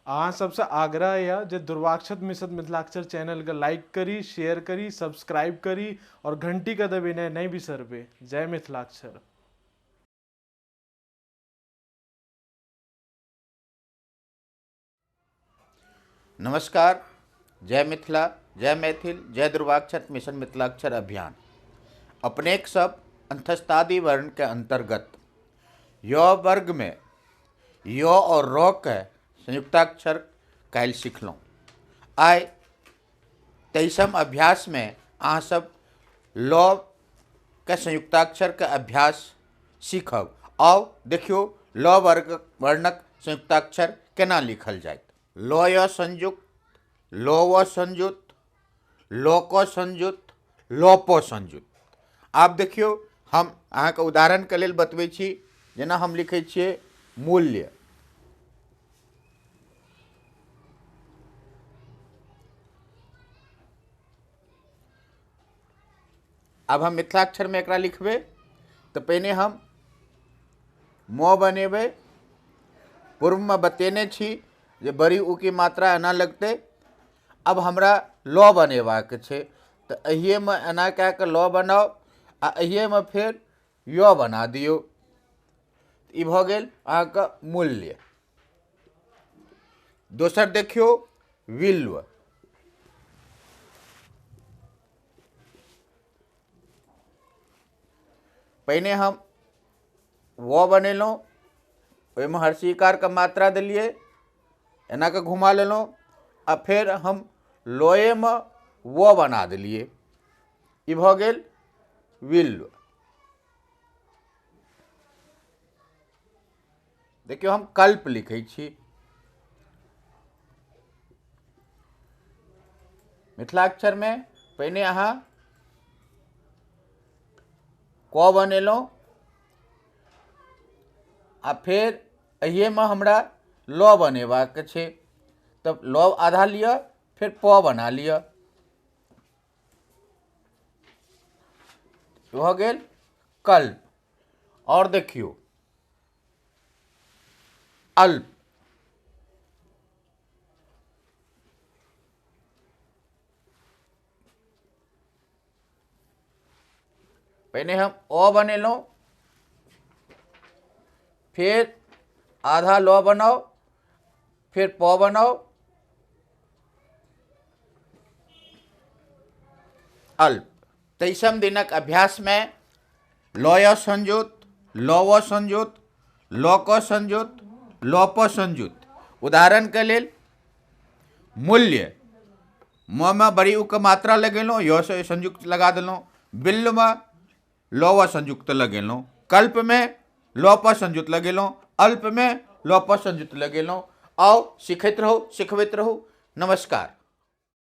अहाँ सबसे आग्रह है जे दुर्वाक्षत मिशन मिथिलाक्षर चैनल के लाइक करी, शेयर करी, सब्सक्राइब करी और घंटी का दबाना नहीं बिसरबे। जय मिथिलाक्षर। नमस्कार, जय मिथिला, जय मैथिल, जय दुर्वाक्षत मिशन मिथिलाक्षर अभियान। अपनेक सब अंतस्तादि वर्ण के अंतर्गत य वर्ग में य और र के संयुक्ताक्षर काल्हि सीखलहुँ। आइ 23म अभ्यास में अहाँ सब ल के संयुक्ताक्षर के अभ्यास सीखब। आउ देखियो ल वर्णक संयुक्ताक्षर केना लिखल जाए। ल य संयुक्त, ल व संयुक्त, ल क संयुक्त, ल प संयुक्त। आब देखियो हम अहाँके उदाहरण के लेल बतबै छी। जेना हम लिखै छियै मूल्य। अब हम मिथिलाक्षर में एकरा लिखबै तो पहिने हम म बनेबै। पूर्व में बतेने छी जे बड़ी उ की मात्रा एना लगतै। अब हमरा ल बनेबाक छै तो अहिए में एना कए के ल बनाओ आ अहिए में फिर य बना दियौ। ई भऽ गेल अहाँके मूल्य। दोसर देखियो विल्व। पहिने हम व बनेलहुँ, ओहिमे हर्षिकार के मात्रा देलिए, एना के घुमा लेलहुँ आ फिर हम लोए में व बना देलिए। ई भऽ गेल विल्व। देखियो हम कल्प लिखै छी। मिथिलाक्षर में पहिने अहाँ क बनेलहुँ आ फिर अहिए में हमरा ल बनेबाक छै। तब ल आधा लिअ, फिर प बना लिअ। भऽ गेल कल्प। और देखियो अल्प। पहले हम अ बनेलहुँ, फिर आधा ल बनाओ, फिर प बनाओ, अल्प। 23म दिनक अभ्यास में ल य संयुक्त, ल व संयुक्त, ल क संयुक्त, ल प संयुक्त। उदाहरण के लेल मूल्य म में बड़ी उ के मात्रा लगेलहुँ, य से संयुक्त लगा देलहुँ। बिल्ल में ल व संयुक्त लगेलहुँ। कल्प में ल प संयुक्त लगेलहुँ। अल्प में ल प संयुक्त लगेलहुँ। आओ सीखैत रहू, सिखबैत रहू। नमस्कार।